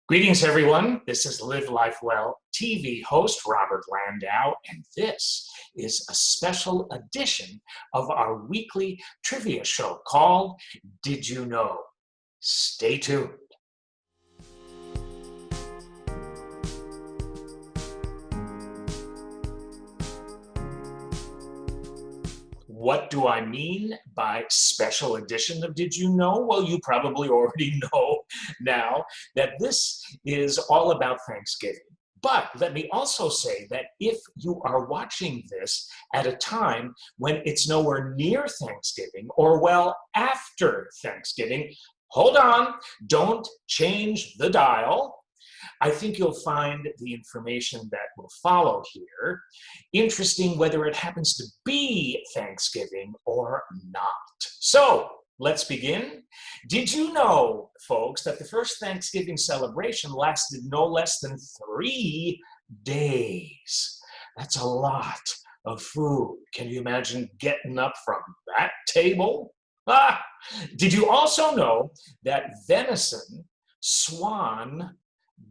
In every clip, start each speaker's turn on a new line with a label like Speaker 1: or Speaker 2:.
Speaker 1: Greetings, everyone. This is Live Life Well TV host Robert Landau, and this is a special edition of our weekly trivia show called Did You Know? Stay tuned. What do I mean by special edition of Did You Know? Well, you probably already know now that this is all about Thanksgiving. But let me also say that if you are watching this at a time when it's nowhere near Thanksgiving or well after Thanksgiving, hold on, don't change the dial. I think you'll find the information that will follow here interesting, whether it happens to be Thanksgiving or not. So let's begin. Did you know, folks, that the first Thanksgiving celebration lasted no less than 3 days? That's a lot of food. Can you imagine getting up from that table? Did you also know that venison, swan,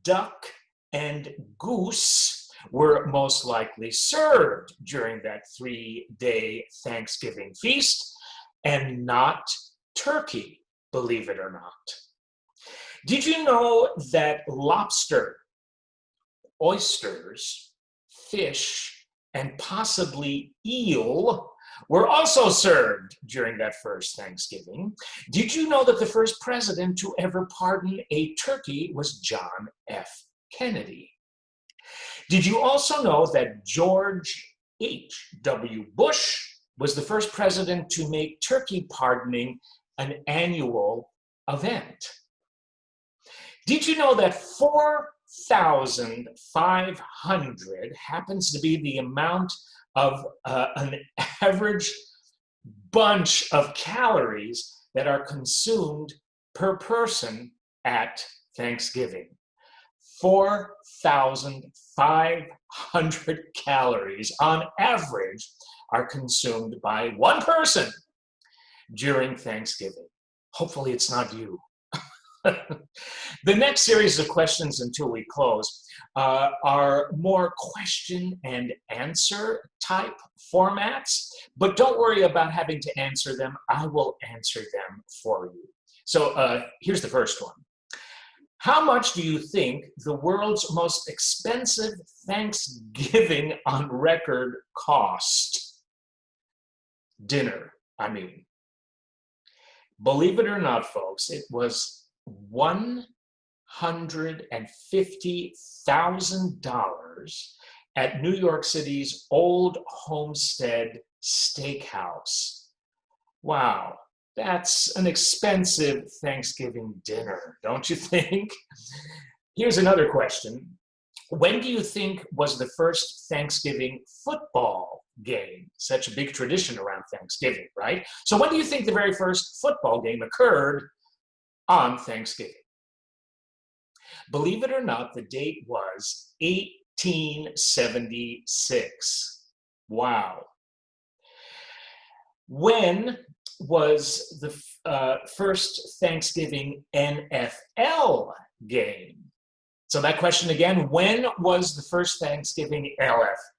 Speaker 1: duck, and goose were most likely served during that 3-day Thanksgiving feast, and not turkey, believe it or not? Did you know that lobster, oysters, fish, and possibly eel were also served during that first Thanksgiving? Did you know that the first president to ever pardon a turkey was John F. Kennedy? Did you also know that George H.W. Bush was the first president to make turkey pardoning an annual event? Did you know that 4,500 happens to be the amount of an average bunch of calories that are consumed per person at Thanksgiving? 4,500 calories on average are consumed by one person during Thanksgiving. Hopefully it's not you. The next series of questions until we close are more question and answer type formats, but don't worry about having to answer them. I will answer them for you. So here's the first one. How much do you think the world's most expensive Thanksgiving on record cost? Dinner, I mean. Believe it or not, folks, it was $150,000 at New York City's Old Homestead Steakhouse. Wow, that's an expensive Thanksgiving dinner, don't you think? Here's another question. When do you think was the first Thanksgiving football game? Such a big tradition around Thanksgiving, right? So when do you think the very first football game occurred on Thanksgiving? Believe it or not, the date was 1876. Wow. When was the first Thanksgiving NFL game? So that question again, when was the first Thanksgiving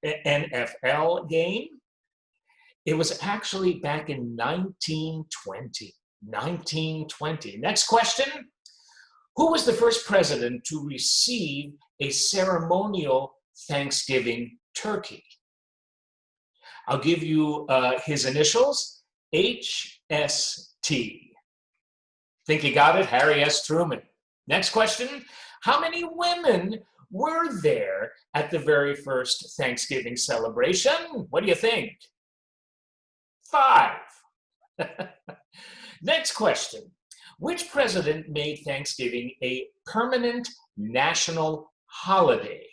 Speaker 1: NFL game? It was actually back in 1920. 1920. Next question. Who was the first president to receive a ceremonial Thanksgiving turkey? I'll give you his initials, HST. Think you got it? Harry S. Truman. Next question. How many women were there at the very first Thanksgiving celebration? What do you think? 5. Next question. Which president made Thanksgiving a permanent national holiday?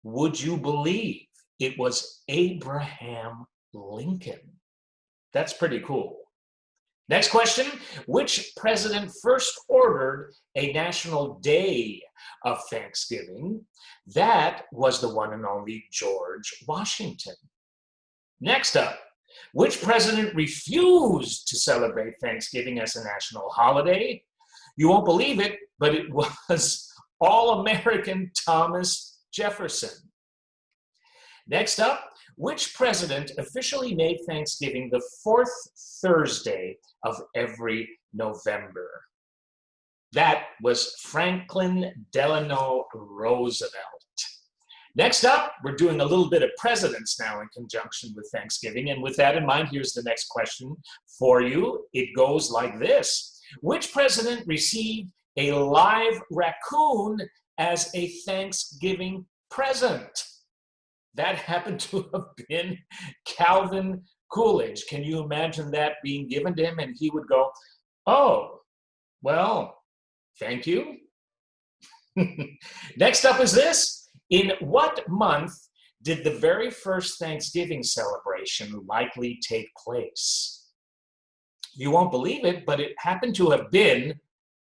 Speaker 1: Would you believe it was Abraham Lincoln? That's pretty cool. Next question. Which president first ordered a national day of Thanksgiving? That was the one and only George Washington. Next up. Which president refused to celebrate Thanksgiving as a national holiday? You won't believe it, but it was All-American Thomas Jefferson. Next up, which president officially made Thanksgiving the fourth Thursday of every November? That was Franklin Delano Roosevelt. Next up, we're doing a little bit of presidents now in conjunction with Thanksgiving. And with that in mind, here's the next question for you. It goes like this. Which president received a live raccoon as a Thanksgiving present? That happened to have been Calvin Coolidge. Can you imagine that being given to him? And he would go, oh, well, thank you. Next up is this. In what month did the very first Thanksgiving celebration likely take place? You won't believe it, but it happened to have been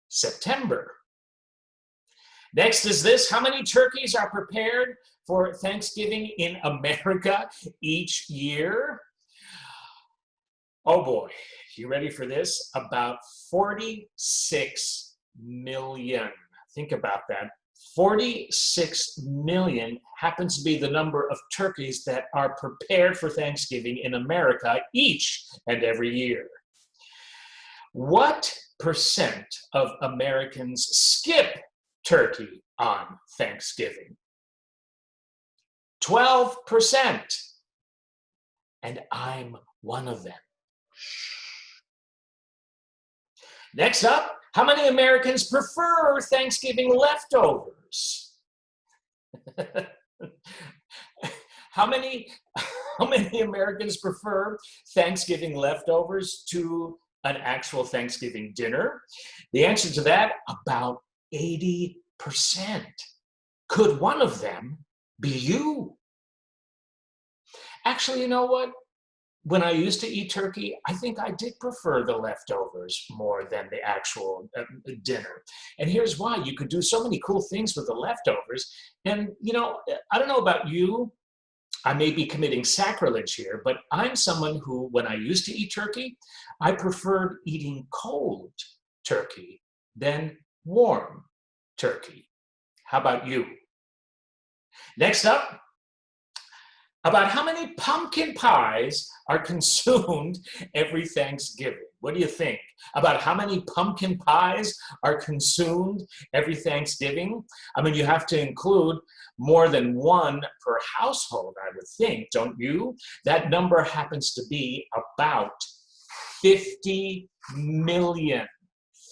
Speaker 1: September. Next is this. How many turkeys are prepared for Thanksgiving in America each year? Oh boy, you ready for this? About 46 million. Think about that. 46 million happens to be the number of turkeys that are prepared for Thanksgiving in America each and every year. What percent of Americans skip turkey on Thanksgiving? 12%. And I'm one of them. Next up, how many Americans prefer Thanksgiving leftovers? How many Americans prefer Thanksgiving leftovers to an actual Thanksgiving dinner? The answer to that, about 80%. Could one of them be you? Actually, you know what? When I used to eat turkey, I think I did prefer the leftovers more than the actual dinner. And here's why. You could do so many cool things with the leftovers. And, you know, I don't know about you. I may be committing sacrilege here, but I'm someone who, when I used to eat turkey, I preferred eating cold turkey than warm turkey. How about you? Next up, about how many pumpkin pies are consumed every Thanksgiving? What do you think? About how many pumpkin pies are consumed every Thanksgiving? I mean, you have to include more than one per household, I would think, don't you? That number happens to be about 50 million.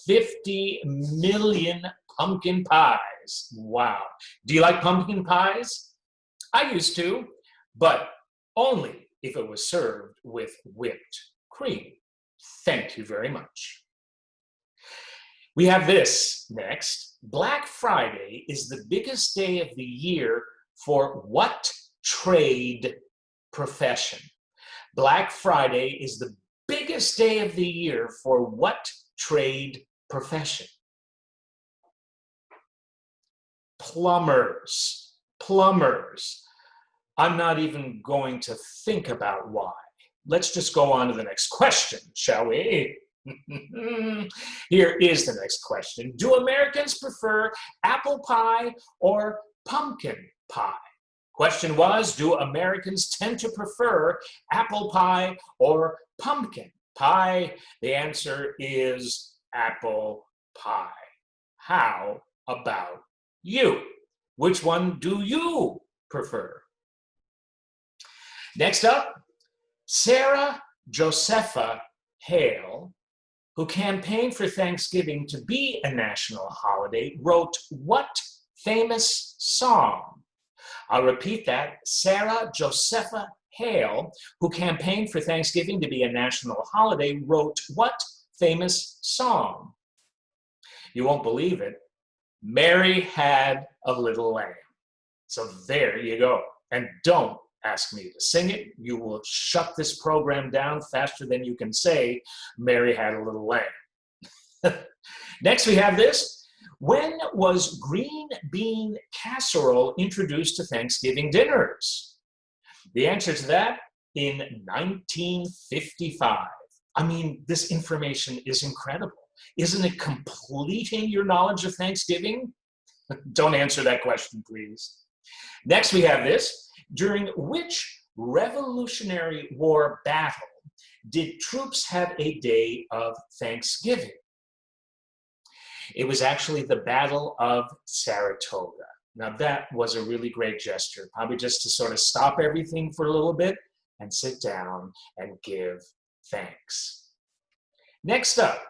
Speaker 1: 50 million pumpkin pies. Wow. Do you like pumpkin pies? I used to, but only if it was served with whipped cream. Thank you very much. We have this next. Black Friday is the biggest day of the year for what trade profession? Black Friday is the biggest day of the year for what trade profession? Plumbers. Plumbers. I'm not even going to think about why. Let's just go on to the next question, shall we? Here is the next question. Do Americans prefer apple pie or pumpkin pie? Question was, do Americans tend to prefer apple pie or pumpkin pie? The answer is apple pie. How about you? Which one do you prefer? Next up, Sarah Josepha Hale, who campaigned for Thanksgiving to be a national holiday, wrote what famous song? I'll repeat that. Sarah Josepha Hale, who campaigned for Thanksgiving to be a national holiday, wrote what famous song? You won't believe it. Mary Had a Little Lamb. So there you go. And don't ask me to sing it. You will shut this program down faster than you can say, Mary Had a Little Lamb. Next we have this. When was green bean casserole introduced to Thanksgiving dinners? The answer to that, in 1955. I mean, this information is incredible. Isn't it completing your knowledge of Thanksgiving? Don't answer that question, please. Next, we have this. During which Revolutionary War battle did troops have a day of Thanksgiving? It was actually the Battle of Saratoga. Now, that was a really great gesture, probably just to sort of stop everything for a little bit and sit down and give thanks. Next up,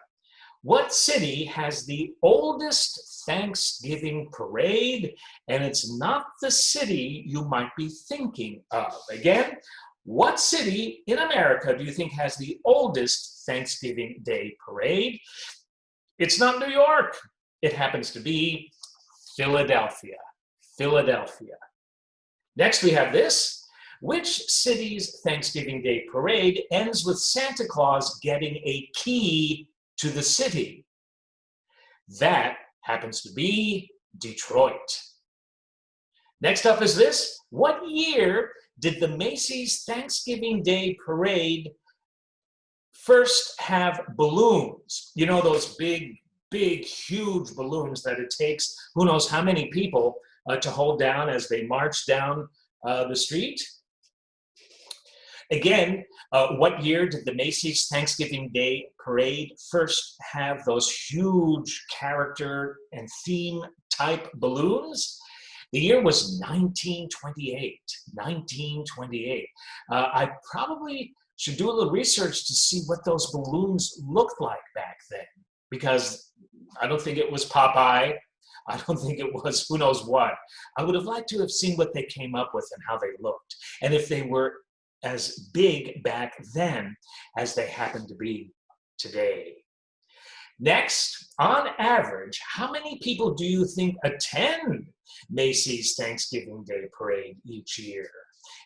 Speaker 1: what city has the oldest Thanksgiving parade? And it's not the city you might be thinking of. Again, what city in America do you think has the oldest Thanksgiving Day parade? It's not New York. It happens to be Philadelphia. Philadelphia. Next, we have this. Which city's Thanksgiving Day parade ends with Santa Claus getting a key to the city? That happens to be Detroit. Next up is this. What year did the Macy's Thanksgiving Day parade first have balloons? You know, those big, huge balloons that it takes who knows how many people to hold down as they march down the street? Again, what year did the Macy's Thanksgiving Day parade first have those huge character and theme type balloons? The year was 1928. 1928. I probably should do a little research to see what those balloons looked like back then, because I don't think it was Popeye. I don't think it was who knows what. I would have liked to have seen what they came up with and how they looked, and if they were as big back then as they happen to be today. Next, on average, how many people do you think attend Macy's Thanksgiving Day parade each year?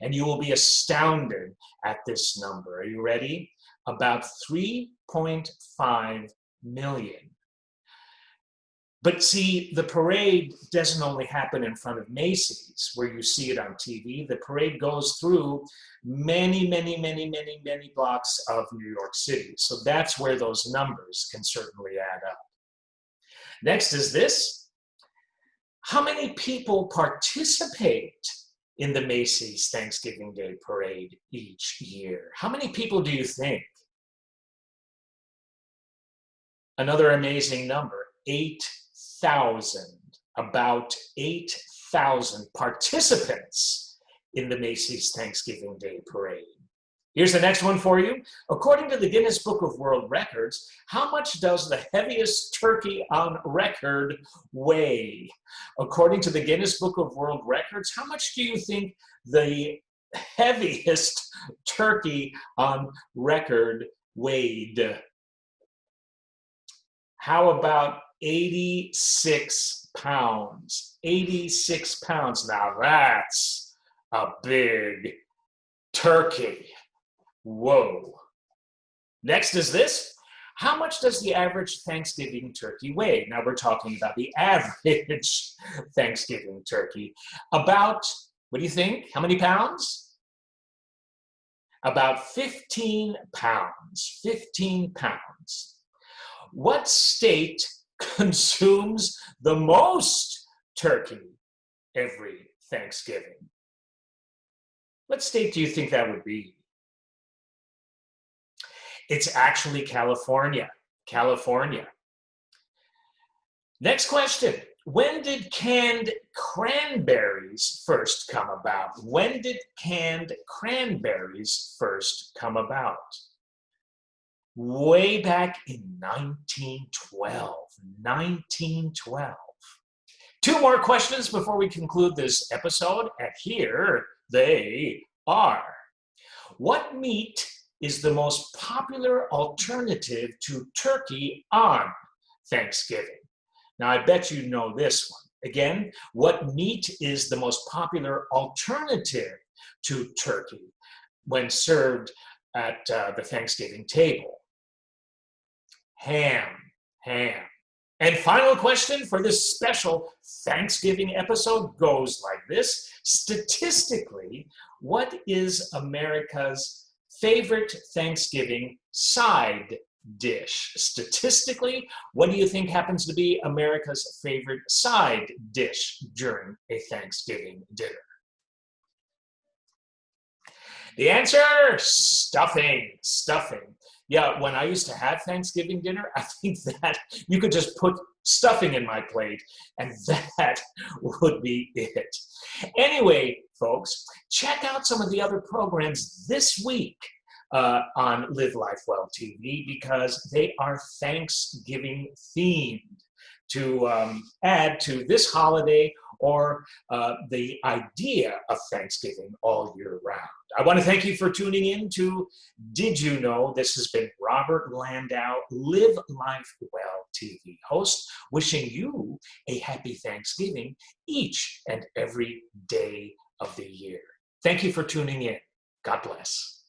Speaker 1: And you will be astounded at this number. Are you ready? About 3.5 million. But see, the parade doesn't only happen in front of Macy's, where you see it on TV. The parade goes through many blocks of New York City. So that's where those numbers can certainly add up. Next is this. How many people participate in the Macy's Thanksgiving Day parade each year? How many people do you think? Another amazing number, 8,000. About 8,000 participants in the Macy's Thanksgiving Day parade. Here's the next one for you. According to the Guinness Book of World Records, how much does the heaviest turkey on record weigh? According to the Guinness Book of World Records, how much do you think the heaviest turkey on record weighed? How about 86 pounds? 86 pounds. Now that's a big turkey. Whoa. Next is this. How much does the average Thanksgiving turkey weigh? Now we're talking about the average Thanksgiving turkey. About, what do you think? How many pounds? About 15 pounds. 15 pounds. What state consumes the most turkey every Thanksgiving? What state do you think that would be? It's actually California. California. Next question. When did canned cranberries first come about? When did canned cranberries first come about? Way back in 1912. 1912. Two more questions before we conclude this episode, and here they are. What meat is the most popular alternative to turkey on Thanksgiving? Now, I bet you know this one. Again, what meat is the most popular alternative to turkey when served at the Thanksgiving table? Ham. Ham. And final question for this special Thanksgiving episode goes like this. Statistically, what is America's favorite Thanksgiving side dish. Statistically, what do you think happens to be America's favorite side dish during a Thanksgiving dinner? The answer, stuffing, stuffing. Yeah, when I used to have Thanksgiving dinner, I think that you could just put stuffing in my plate and that would be it. Anyway, folks, check out some of the other programs this week on Live Life Well TV because they are Thanksgiving themed to add to this holiday or the idea of Thanksgiving all year round. I want to thank you for tuning in to Did You Know? This has been Robert Landau, Live Life Well TV host, wishing you a happy Thanksgiving each and every day of the year. Thank you for tuning in. God bless.